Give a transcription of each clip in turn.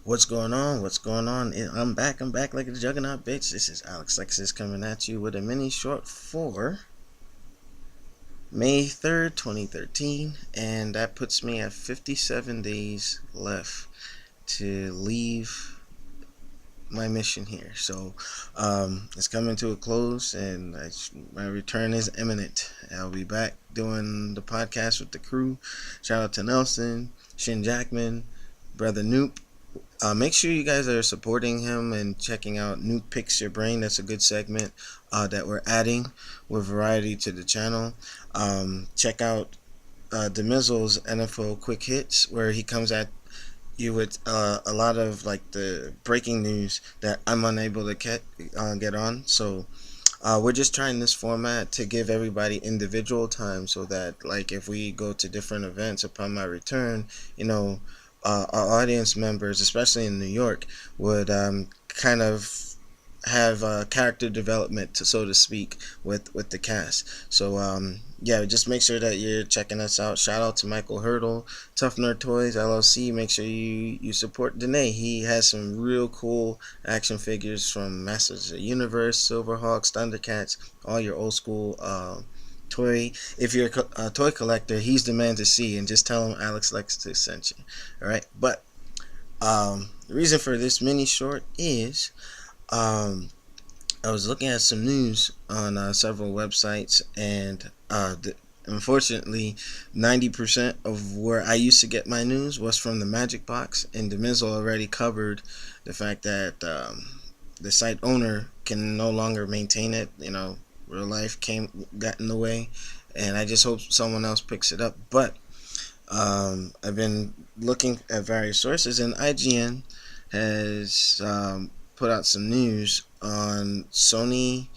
What's going on? What's going on? I'm back. I'm back like a juggernaut, bitch. This is Alexlexus coming at you with a mini short for May 3rd, 2013. And that puts me at 57 days left to leave my mission here. So it's coming to a close, and my return is imminent. I'll be back doing the podcast with the crew. Shout out to Nelson, Shin Jackman, Brother Noop. Make sure you guys are supporting him and checking out New Picks Your Brain. That's a good segment that we're adding with variety to the channel. Check out DeMizzle's NFO Quick Hits, where he comes at you with a lot of like the breaking news that I'm unable to get on. So we're just trying this format to give everybody individual time, so that like if we go to different events upon my return, our audience members, especially in New York, would kind of have character development, so to speak, with the cast. So yeah, just make sure that you're checking us out. Shout out to Michael Hurdle, Tough Nerd Toys LLC. Make sure you support Danae. He has some real cool action figures from Masters of the Universe, Silverhawks, Thundercats, all your old school toy. If you're a toy collector, he's the man to see, and just tell him Alexlexus sent you. All right, but the reason for this mini short is I was looking at some news on several websites, and unfortunately, 90% of where I used to get my news was from the Magic Box, and DeMizzle already covered the fact that the site owner can no longer maintain it. Real life got in the way, and I just hope someone else picks it up. But I've been looking at various sources, and IGN has put out some news on Sony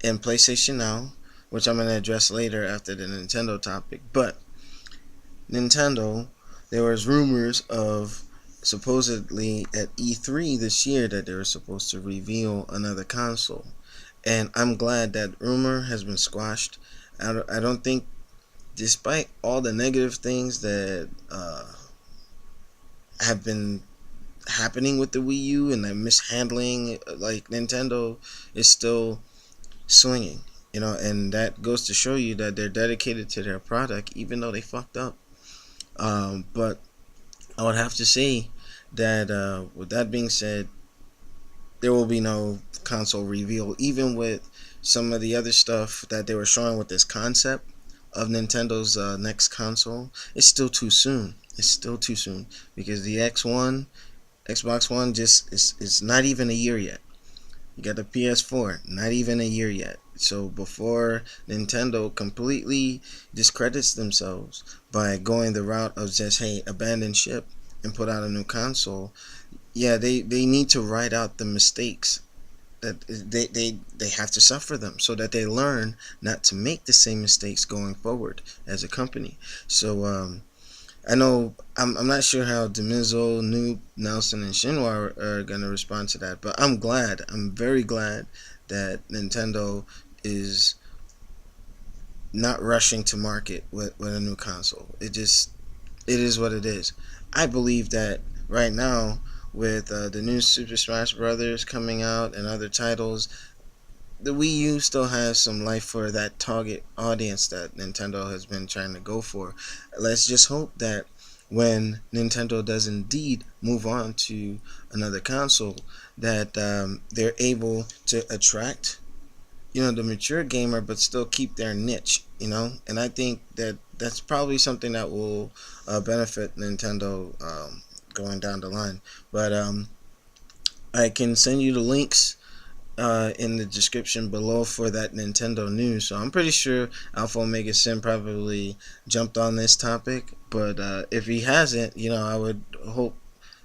and PlayStation Now, which I'm going to address later after the Nintendo topic. But Nintendo, there was rumors of supposedly at E3 this year that they were supposed to reveal another console, and I'm glad that rumor has been squashed. I don't think, despite all the negative things that have been happening with the Wii U and the mishandling, like Nintendo is still swinging, and that goes to show you that they're dedicated to their product, even though they fucked up. But I would have to say that with that being said, there will be no console reveal, even with some of the other stuff that they were showing with this concept of Nintendo's next console. It's still too soon. It's still too soon, because the Xbox One just is not even a year yet. You got the PS4, not even a year yet. So before Nintendo completely discredits themselves by going the route of just, hey, abandon ship and put out a new console, yeah, they need to write out the mistakes that they have to suffer them, so that they learn not to make the same mistakes going forward as a company. So I know I'm not sure how DeMizzle, Noob, Nelson, and Shinwa are gonna respond to that, but I'm very glad that Nintendo is not rushing to market with a new console. It is what it is. I believe that right now, with the new Super Smash Brothers coming out and other titles, the Wii U still has some life for that target audience that Nintendo has been trying to go for. Let's just hope that when Nintendo does indeed move on to another console, that they're able to attract, the mature gamer, but still keep their niche, And I think that that's probably something that will benefit Nintendo going down the line. But I can send you the links in the description below for that Nintendo news. So I'm pretty sure Alpha Omega Sin probably jumped on this topic, but if he hasn't, I would hope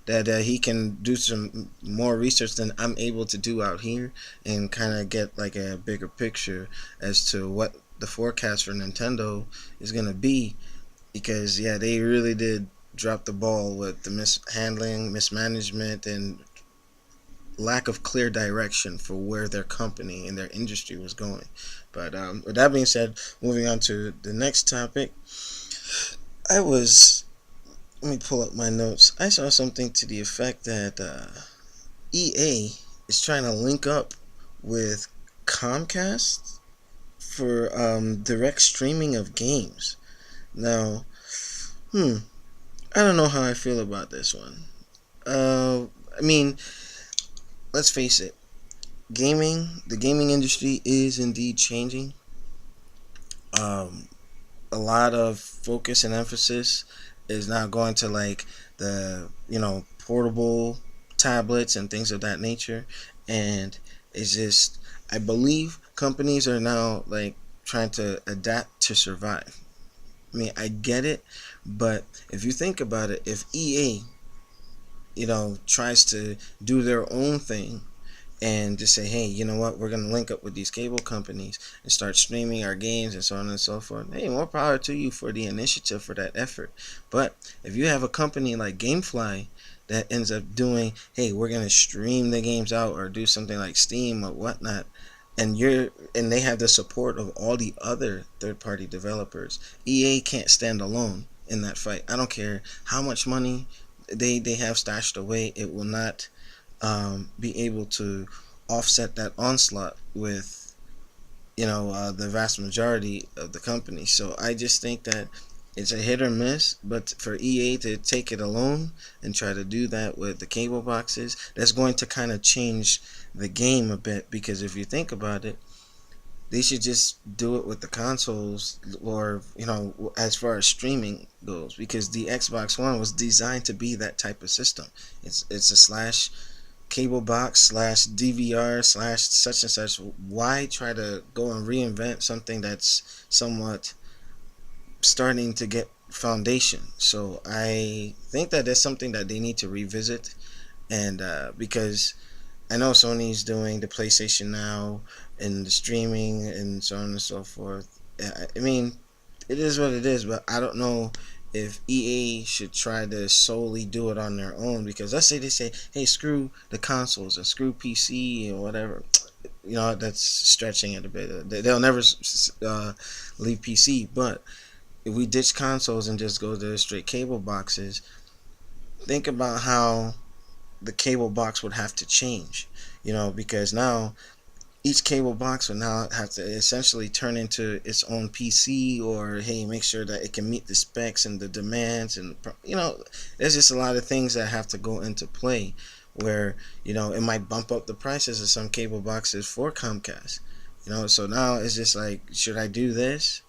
that he can do some more research than I'm able to do out here, and kind of get like a bigger picture as to what the forecast for Nintendo is going to be, because yeah, they really did drop the ball with the mishandling, mismanagement, and lack of clear direction for where their company and their industry was going. But with that being said, moving on to the next topic, I was let me pull up my notes. I saw something to the effect that EA is trying to link up with Comcast for direct streaming of games. Now, I don't know how I feel about this one. Uh, I mean, let's face it, the gaming industry is indeed changing. Um, a lot of focus and emphasis is now going to like the portable tablets and things of that nature, and it's just I believe companies are now like trying to adapt to survive. I mean, I get it, but if you think about it, if EA tries to do their own thing and just say, hey, you know what, we're going to link up with these cable companies and start streaming our games and so on and so forth. Hey, more power to you for the initiative, for that effort. But if you have a company like Gamefly that ends up doing, hey, we're going to stream the games out or do something like Steam or whatnot, and they have the support of all the other third-party developers, EA can't stand alone in that fight. I don't care how much money they have stashed away, it will not be able to offset that onslaught with the vast majority of the company. So I just think that it's a hit or miss. But for EA to take it alone and try to do that with the cable boxes, that's going to kind of change the game a bit. Because if you think about it, they should just do it with the consoles, or as far as streaming goes, because the Xbox One was designed to be that type of system. It's a slash cable box slash DVR slash such and such. Why try to go and reinvent something that's somewhat starting to get foundation? So I think that that's something that they need to revisit, and because I know Sony's doing the PlayStation Now and the streaming and so on and so forth. I mean, it is what it is, but I don't know if EA should try to solely do it on their own, because let's say they say, hey, screw the consoles and screw PC or whatever. That's stretching it a bit. They'll never leave PC, but if we ditch consoles and just go to straight cable boxes, think about how the cable box would have to change, because now each cable box would now have to essentially turn into its own PC, or hey, make sure that it can meet the specs and the demands, and there's just a lot of things that have to go into play, where it might bump up the prices of some cable boxes for Comcast. So now it's just like, should I do this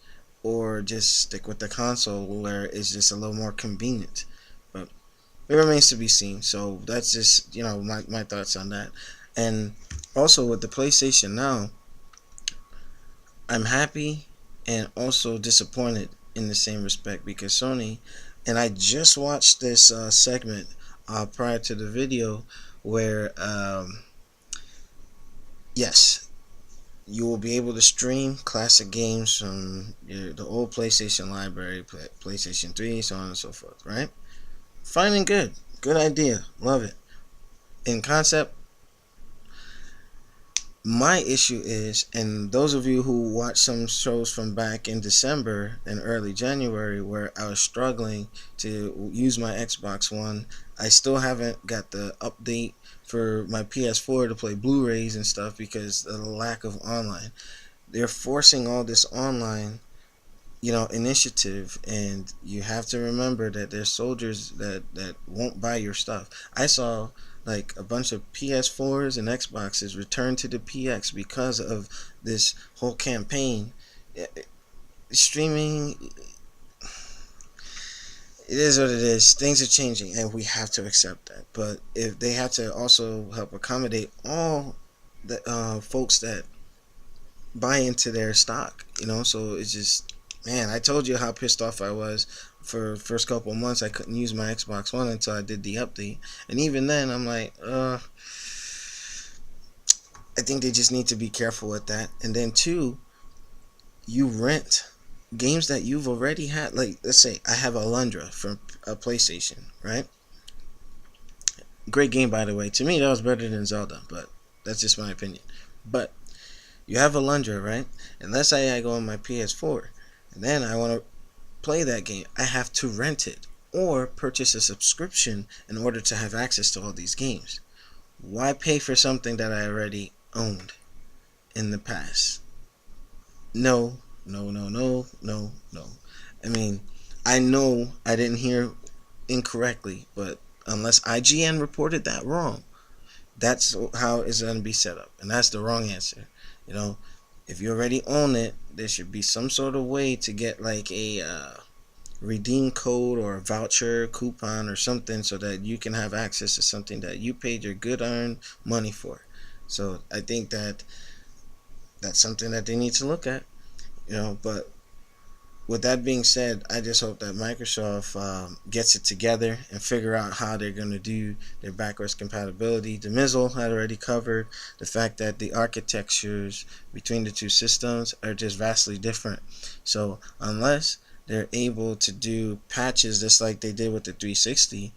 or just stick with the console where it's just a little more convenient? But it remains to be seen. So that's just my thoughts on that. And also with the PlayStation Now, I'm happy and also disappointed in the same respect, because Sony, and I just watched this segment prior to the video where yes, you will be able to stream classic games from the old PlayStation library, PlayStation 3, so on and so forth, right? Fine and good. Good idea. Love it. In concept, my issue is, and those of you who watch some shows from back in December and early January where I was struggling to use my Xbox One, I still haven't got the update for my PS4 to play Blu-rays and stuff because of the lack of online. They're forcing all this online initiative, and you have to remember that there's soldiers that won't buy your stuff. I saw like a bunch of PS4s and Xboxes return to the PX because of this whole campaign. Streaming, it is what it is. Things are changing and we have to accept that, but if they have to also help accommodate all the folks that buy into their stock, so it's just, man, I told you how pissed off I was for the first couple of months. I couldn't use my Xbox One until I did the update, and even then I'm like, I think they just need to be careful with that. And then two, you rent games that you've already had. Like, let's say I have Alundra from a PlayStation, right? Great game, by the way. To me, that was better than Zelda, but that's just my opinion. But you have Alundra, right? And let's say I go on my PS4, and then I want to play that game. I have to rent it. or purchase a subscription in order to have access to all these games. Why pay for something that I already owned in the past? No, no, no, no, no, no. I mean, I know I didn't hear incorrectly, but unless IGN reported that wrong, that's how it's going to be set up, and that's the wrong answer. You know, if you already own it, there should be some sort of way to get like a redeem code or a voucher coupon or something so that you can have access to something that you paid your good earned money for. So I think that that's something that they need to look at. But with that being said, I just hope that Microsoft gets it together and figure out how they're going to do their backwards compatibility. The Mizzle had already covered the fact that the architectures between the two systems are just vastly different. So unless they're able to do patches just like they did with the 360,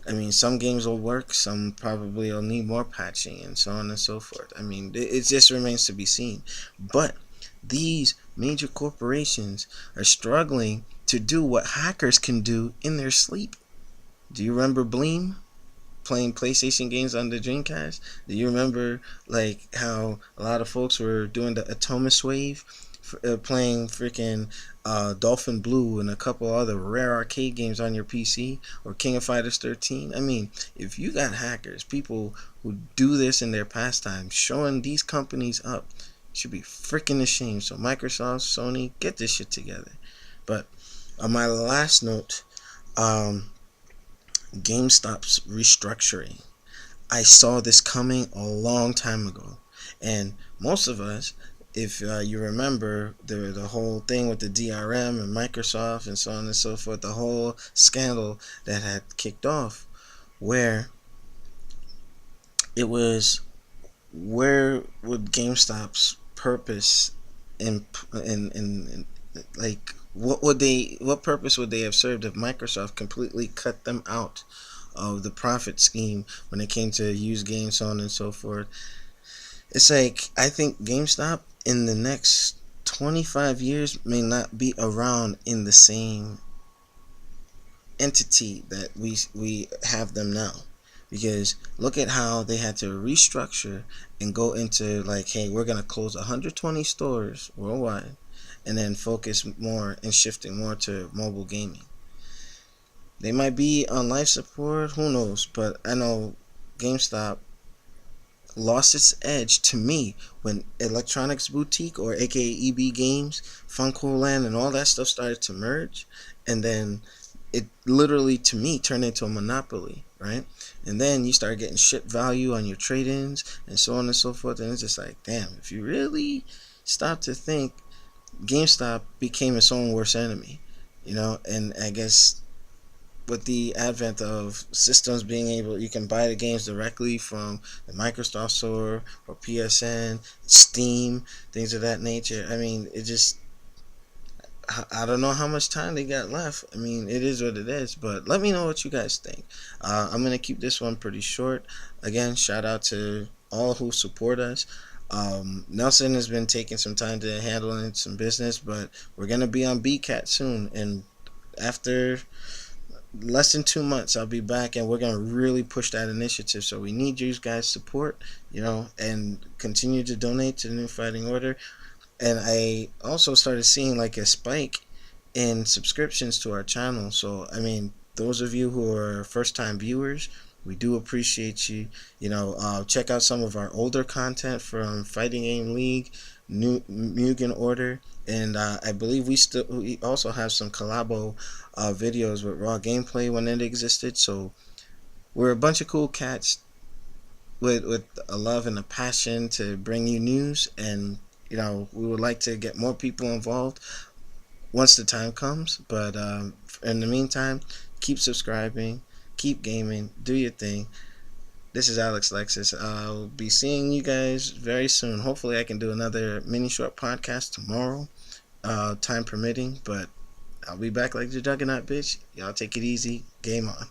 I mean, some games will work, some probably will need more patching, and so on and so forth. I mean, it just remains to be seen. But these major corporations are struggling to do what hackers can do in their sleep. Do you remember Bleem playing PlayStation games on the Dreamcast? Do you remember like how a lot of folks were doing the Atomus Wave, playing freaking Dolphin Blue and a couple other rare arcade games on your PC, or King of Fighters 13? I mean, if you got hackers, people who do this in their pastime, showing these companies up, should be freaking ashamed. So Microsoft, Sony, get this shit together. But on my last note, GameStop's restructuring. I saw this coming a long time ago, and most of us, if you remember the whole thing with the DRM and Microsoft and so on and so forth, the whole scandal that had kicked off, where it was, where would GameStop's purpose in like what purpose would they have served if Microsoft completely cut them out of the profit scheme when it came to used games, so on and so forth? It's like, I think GameStop in the next 25 years may not be around in the same entity that we have them now, because look at how they had to restructure and go into like, hey, we're gonna close 120 stores worldwide and then focus more and shifting more to mobile gaming. They might be on life support, who knows, but I know GameStop lost its edge to me when Electronics Boutique, or aka EB Games, Funko Land, and all that stuff started to merge, and then it literally, to me, turned into a monopoly, right? And then you start getting shit value on your trade-ins and so on and so forth, and it's just like, damn, if you really stop to think, GameStop became its own worst enemy, and I guess with the advent of systems being able, you can buy the games directly from the Microsoft Store or PSN, Steam, things of that nature. I mean, it just, I don't know how much time they got left. I mean, it is what it is, but let me know what you guys think. I'm going to keep this one pretty short. Again, shout out to all who support us. Nelson has been taking some time to handle some business, but we're going to be on BCAT soon, and after less than 2 months I'll be back, and we're gonna really push that initiative. So we need you guys' support, and continue to donate to the New Fighting Order. And I also started seeing like a spike in subscriptions to our channel. So I mean, those of you who are first time viewers, we do appreciate you. Check out some of our older content from Fighting Game League, New Mugen Order, and I believe we also have some collabo videos with Raw Gameplay when it existed. So we're a bunch of cool cats with a love and a passion to bring you news, and we would like to get more people involved once the time comes. But in the meantime, keep subscribing, keep gaming, do your thing. This is Alexlexus. I'll be seeing you guys very soon. Hopefully I can do another mini short podcast tomorrow, time permitting, but I'll be back like the Juggernaut, bitch. Y'all take it easy. Game on.